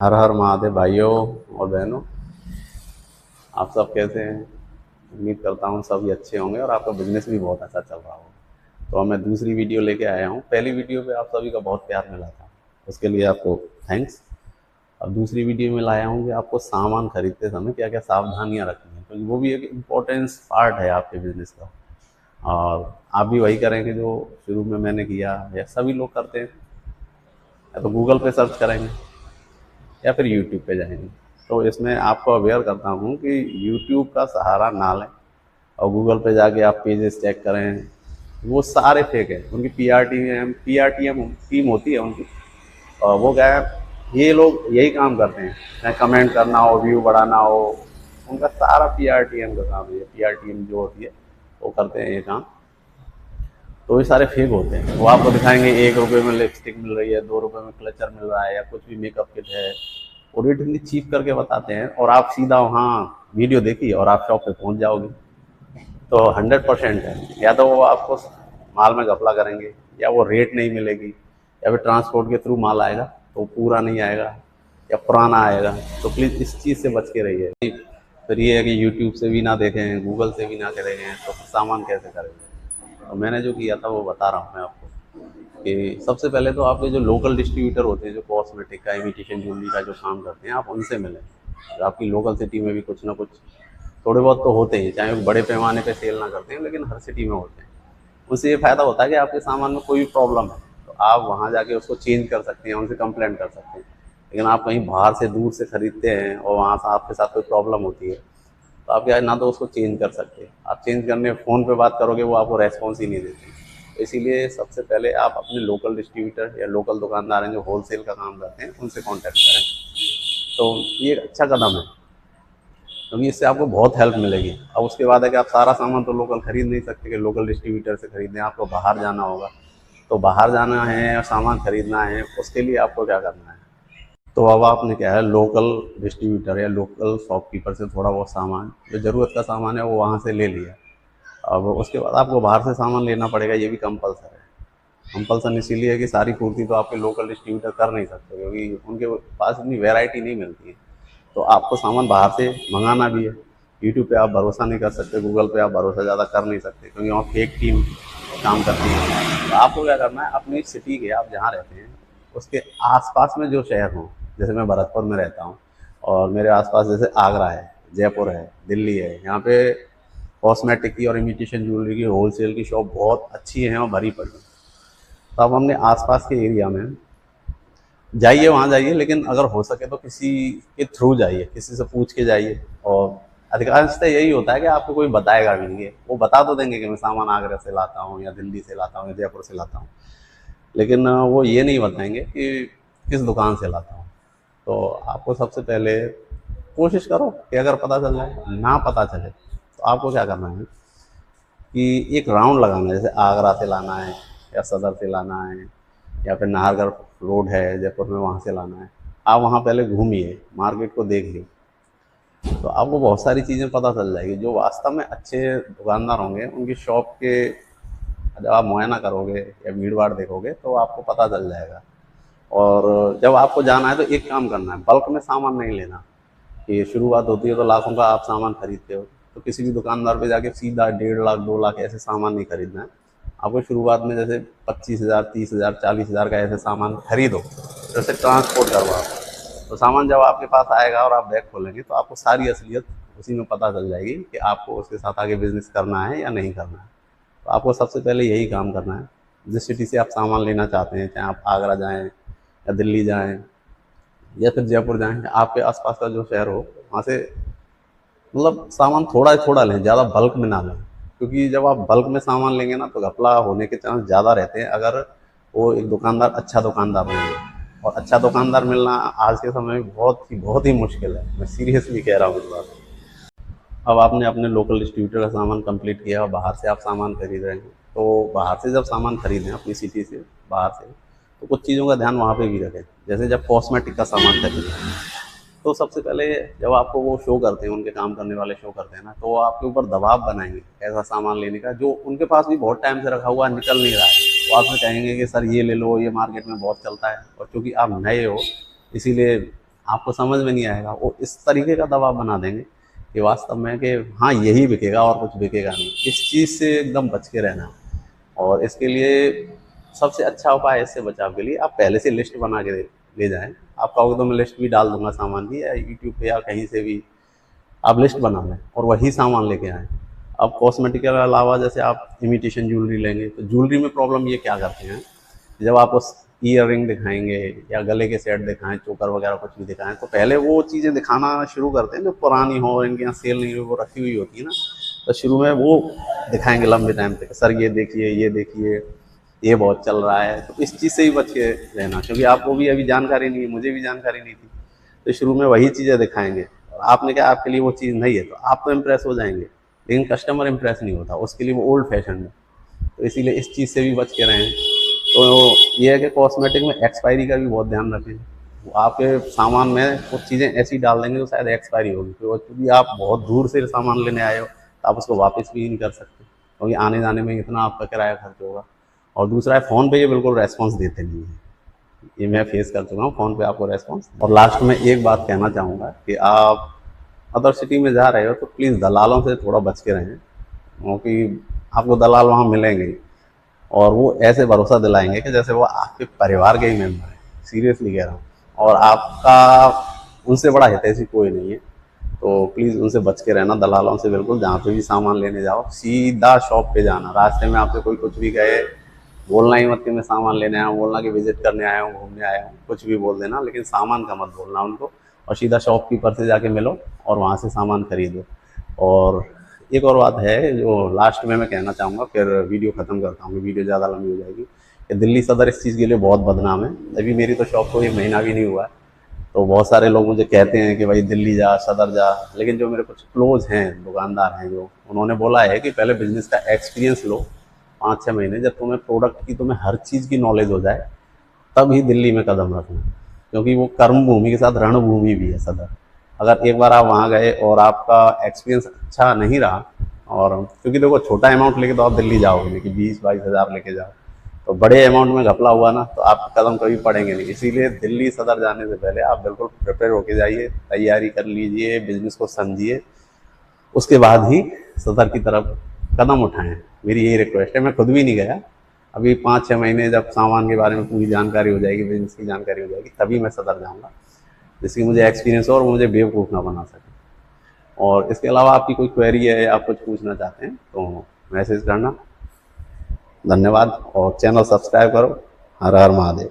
हर हर महादेव भाइयों और बहनों। आप सब कैसे हैं? उम्मीद करता हूँ सभी अच्छे होंगे और आपका बिजनेस भी बहुत अच्छा चल रहा होगा। तो मैं दूसरी वीडियो लेके आया हूँ। पहली वीडियो पे आप सभी का बहुत प्यार मिला था, उसके लिए आपको थैंक्स। अब दूसरी वीडियो में लाया हूँ कि आपको सामान खरीदते समय क्या क्या सावधानियाँ रखनी है, क्योंकि वो भी एक इम्पोर्टेंस पार्ट है आपके बिजनेस का। और आप भी वही करेंगे जो शुरू में मैंने किया या सभी लोग करते हैं, या तो गूगल पे सर्च करेंगे या फिर यूट्यूब पे जाएंगे। तो इसमें आपको अवेयर करता हूँ कि यूट्यूब का सहारा ना लें और गूगल पे जाके आप पेजेस चेक करें, वो सारे फेक है। उनकी P R T M team होती है उनकी, और वो क्या है, ये लोग यही काम करते हैं, चाहे कमेंट करना हो, व्यू बढ़ाना हो, उनका सारा पी आर टी एम का काम है। पी आर टी एम जो होती है वो करते हैं ये काम। तो ये सारे फेक होते हैं। वो आपको दिखाएंगे 1 रुपये में लिपस्टिक मिल रही है, 2 रुपये में क्लचर मिल रहा है, या कुछ भी मेकअप किट है, और रेट इतनी चीप करके बताते हैं, और आप सीधा वहाँ वीडियो देखिए और आप शॉप पे पहुँच जाओगे। तो 100% है, या तो वो आपको माल में घपला करेंगे, या वो रेट नहीं मिलेगी, या फिर ट्रांसपोर्ट के थ्रू माल आएगा तो पूरा नहीं आएगा या पुराना आएगा। तो प्लीज़ इस चीज़ से बच के रहिए। फिर ये है कि यूट्यूब से भी ना देखें, गूगल से भी ना करेंगे, तो फिर सामान कैसे करेंगे। तो मैंने जो किया था वो बता रहा हूँ मैं आपको कि सबसे पहले तो आपके जो लोकल डिस्ट्रीब्यूटर होते हैं, जो कॉस्मेटिक का, इमिटेशन ज्वेलरी का जो काम करते हैं, आप उनसे मिलें। जो आपकी लोकल सिटी में भी कुछ ना कुछ थोड़े बहुत तो होते हैं, चाहे वो बड़े पैमाने पे सेल ना करते हैं, लेकिन हर सिटी में होते हैं। उससे ये फ़ायदा होता है कि आपके सामान में कोई भी प्रॉब्लम है तो आप वहाँ जाके उसको चेंज कर सकते हैं, उनसे कंप्लेंट कर सकते हैं। लेकिन आप कहीं बाहर से दूर से खरीदते हैं और वहाँ से आपके साथ कोई प्रॉब्लम होती है, तो आप क्या है, ना तो उसको चेंज कर सकते हैं, आप चेंज करने फ़ोन पे बात करोगे वो आपको रेस्पॉन्स ही नहीं देते। तो इसीलिए सबसे पहले आप अपने लोकल डिस्ट्रीब्यूटर या लोकल दुकानदार हैं जो होलसेल का काम करते हैं, उनसे कॉन्टैक्ट करें। तो ये एक अच्छा कदम है, क्योंकि इससे आपको बहुत हेल्प मिलेगी। अब उसके बाद है कि आप सारा सामान तो लोकल खरीद नहीं सकते कि लोकल डिस्ट्रीब्यूटर से खरीदें, आपको बाहर जाना होगा। तो बाहर जाना है और सामान खरीदना है, उसके लिए आपको क्या करना है, तो अब आपने क्या है, लोकल डिस्ट्रीब्यूटर या लोकल शॉपकीपर से थोड़ा बहुत सामान, जो ज़रूरत का सामान है, वो वहाँ से ले लिया। अब उसके बाद आपको बाहर से सामान लेना पड़ेगा, ये भी कंपलसरी है। कंपल्सन इसीलिए है कि सारी पूर्ति तो आपके लोकल डिस्ट्रीब्यूटर कर नहीं सकते, क्योंकि उनके पास इतनी वैरायटी नहीं मिलती है। तो आपको सामान बाहर से मंगाना भी है। यूट्यूब पे आप भरोसा नहीं कर सकते, गूगल पे आप भरोसा ज़्यादा कर नहीं सकते, क्योंकि वहाँ फेक टीम काम करती है। तो आपको क्या करना है, अपनी सिटी के, आप जहाँ रहते हैं उसके आसपास में जो शहर हों, जैसे मैं भरतपुर में रहता हूँ और मेरे आसपास जैसे आगरा है, जयपुर है, दिल्ली है, यहाँ पे कॉस्मेटिक की और इमिटेशन ज्वेलरी की होलसेल की शॉप बहुत अच्छी हैं और भरी पड़ी हैं। तो आप अपने आसपास के एरिया में जाइए, वहाँ जाइए, लेकिन अगर हो सके तो किसी के थ्रू जाइए, किसी से पूछ के जाइए। और अधिकांशतः यही होता है कि आपको कोई बताएगा भी नहीं है, वो बता तो देंगे कि मैं सामान आगरा से लाता हूँ या दिल्ली से लाता हूँ या जयपुर से लाता हूँ, लेकिन वो ये नहीं बताएंगे कि किस दुकान से लाता हूँ। तो आपको सबसे पहले कोशिश करो कि अगर पता चल जाए, ना पता चले तो आपको क्या करना है कि एक राउंड लगाना है। जैसे आगरा से लाना है या सदर से लाना है या फिर नाहरगढ़ रोड है जयपुर में, वहाँ से लाना है। आप वहाँ पहले घूमिए, मार्केट को देखिए, तो आपको बहुत सारी चीज़ें पता चल जाएगी। जो वास्तव में अच्छे दुकानदार होंगे उनकी शॉप के जब आप मुआयना करोगे या भीड़ भाड़ देखोगे तो आपको पता चल जाएगा। और जब आपको जाना है तो एक काम करना है, बल्क में सामान नहीं लेना। कि शुरुआत होती है तो लाखों का आप सामान खरीदते हो, तो किसी भी दुकानदार पे जाके सीधा 1.5 लाख 2 लाख ऐसे सामान नहीं खरीदना है। आपको शुरुआत में जैसे 25,000 30,000 40,000 का ऐसे सामान खरीदो, जैसे ट्रांसपोर्ट करवाओ। तो सामान जब आपके पास आएगा और आप बैग खोलेंगे तो आपको सारी असलियत उसी में पता चल जाएगी कि आपको उसके साथ आगे बिजनेस करना है या नहीं करना है। तो आपको सबसे पहले यही काम करना है। जिस सिटी से आप सामान लेना चाहते हैं, चाहे आप आगरा जाएँ या दिल्ली जाएँ या फिर जयपुर जाएँ, आपके आसपास का जो शहर हो, वहाँ से मतलब सामान थोड़ा थोड़ा लें, ज़्यादा बल्क में ना लें। क्योंकि जब आप बल्क में सामान लेंगे ना तो घपला होने के चांस ज़्यादा रहते हैं, अगर वो एक दुकानदार अच्छा दुकानदार नहीं है। और अच्छा दुकानदार मिलना आज के समय में बहुत ही मुश्किल है, मैं सीरियसली कह रहा हूँ इस बात को। अब आपने अपने लोकल डिस्ट्रीब्यूटर का सामान कंप्लीट किया और बाहर से आप सामान खरीद रहे हैं, तो बाहर से जब सामान खरीदें अपनी सिटी से बाहर से, तो कुछ चीज़ों का ध्यान वहाँ पे भी रखें। जैसे जब कॉस्मेटिक का सामान खरीदें तो सबसे पहले जब आपको वो शो करते हैं, उनके काम करने वाले शो करते हैं ना, तो वो आपके ऊपर दबाव बनाएंगे ऐसा सामान लेने का जो उनके पास भी बहुत टाइम से रखा हुआ निकल नहीं रहा है। वो आपसे कहेंगे कि सर ये ले लो, ये मार्केट में बहुत चलता है, और चूंकि आप नए हो इसीलिए आपको समझ में नहीं आएगा। वो इस तरीके का दबाव बना देंगे कि वास्तव में कि हाँ यही बिकेगा और कुछ बिकेगा नहीं। इस चीज़ से एकदम बच के रहना। और इसके लिए सबसे अच्छा उपाय है इससे बचाव के लिए, आप पहले से लिस्ट बना के ले जाएं। आप कहोगे तो मैं लिस्ट भी डाल दूंगा सामान की, या यूट्यूब पे या कहीं से भी आप लिस्ट बना लें और वही सामान लेके आएँ। अब कॉस्मेटिक के अलावा जैसे आप इमिटेशन ज्वेलरी लेंगे, तो ज्वेलरी में प्रॉब्लम ये क्या करते हैं, जब आप उस ईयर रिंग दिखाएंगे या गले के सेट दिखाएं, चोकर वगैरह कुछ भी दिखाएं, तो पहले वो चीज़ें दिखाना शुरू करते हैं जो पुरानी हो, इनके यहाँ सेल नहीं हो, वो रखी हुई होती है ना, तो शुरू में वो दिखाएंगे लंबे टाइम तक, सर ये देखिए ये बहुत चल रहा है। तो इस चीज़ से ही बच के रहना, क्योंकि आपको भी अभी जानकारी नहीं है, मुझे भी जानकारी नहीं थी, तो शुरू में वही चीज़ें दिखाएंगे और आपने क्या, आपके लिए वो चीज़ नहीं है, तो आप तो इम्प्रेस हो जाएंगे, लेकिन कस्टमर इम्प्रेस नहीं होता, उसके लिए वो ओल्ड फैशन है। तो इसीलिए इस चीज़ से भी बच के रहें। तो ये है कि कॉस्मेटिक में एक्सपायरी का भी बहुत ध्यान रखें। वो आपके सामान में कुछ चीज़ें ऐसी डाल देंगे तो शायद एक्सपायरी होगी, तो क्योंकि आप बहुत दूर से सामान लेने आए हो, तो आप उसको वापस भी नहीं कर सकते, क्योंकि आने जाने में इतना आपका किराया खर्च होगा। और दूसरा है, फ़ोन पे ये बिल्कुल रेस्पॉन्स देते नहीं हैं, ये मैं फेस कर चुका हूँ, फ़ोन पे आपको रेस्पॉन्स। और लास्ट में एक बात कहना चाहूँगा कि आप अदर सिटी में जा रहे हो तो प्लीज़ दलालों से थोड़ा बच के रहें, क्योंकि आपको दलाल वहाँ मिलेंगे ही, और वो ऐसे भरोसा दिलाएंगे कि जैसे वो आपके परिवार के ही मेंबर हैं, सीरियसली कह रहा हूँ, और आपका उनसे बड़ा हितैषी कोई नहीं है। तो प्लीज़ उनसे बच के रहना, दलालों से बिल्कुल। जहाँ पे भी सामान लेने जाओ सीधा शॉप पे जाना, रास्ते में आपसे कोई कुछ भी कहे, बोलना ही मत कि मैं सामान लेने आया हूँ, बोलना कि विजिट करने आया हूँ, घूमने आया हूँ, कुछ भी बोल देना, लेकिन सामान का मत बोलना उनको, और सीधा शॉपकीपर से जाके मिलो और वहाँ से सामान खरीदो। और एक और बात है जो लास्ट में मैं कहना चाहूँगा, फिर वीडियो ख़त्म करता हूँ, वीडियो ज़्यादा लंबी हो जाएगी, कि दिल्ली सदर इस चीज़ के लिए बहुत बदनाम है। अभी मेरी तो शॉप को 1 महीना भी नहीं हुआ है, तो बहुत सारे लोग मुझे कहते हैं कि भाई दिल्ली जा, सदर जा, लेकिन जो मेरे कुछ क्लोज हैं दुकानदार हैं, जो उन्होंने बोला है कि पहले बिज़नेस का एक्सपीरियंस लो 5-6 महीने, जब तुम्हें प्रोडक्ट की, तुम्हें हर चीज़ की नॉलेज हो जाए, तब ही दिल्ली में कदम रखना, क्योंकि वो कर्म भूमि के साथ रणभूमि भी है सदर। अगर एक बार आप वहाँ गए और आपका एक्सपीरियंस अच्छा नहीं रहा, और क्योंकि देखो छोटा अमाउंट लेके तो आप दिल्ली जाओगे नहीं कि 20-22 हज़ार लेके जाओ, तो बड़े अमाउंट में घपला हुआ ना तो आपके कदम कभी पड़ेंगे नहीं। इसीलिए दिल्ली सदर जाने से पहले आप बिल्कुल प्रिपेयर होके जाइए, तैयारी कर लीजिए, बिजनेस को समझिए, उसके बाद ही सदर की तरफ कदम उठाएं। मेरी यही रिक्वेस्ट है। मैं खुद भी नहीं गया, अभी 5-6 महीने जब सामान के बारे में पूरी जानकारी हो जाएगी, बिजनेस की जानकारी हो जाएगी, तभी मैं सदर जाऊँगा, जिसकी मुझे एक्सपीरियंस हो और मुझे बेवकूफ़ ना बना सके। और इसके अलावा आपकी कोई क्वेरी है या आप कुछ पूछना चाहते हैं तो मैसेज करना। धन्यवाद, और चैनल सब्सक्राइब करो। हर हर महादेव।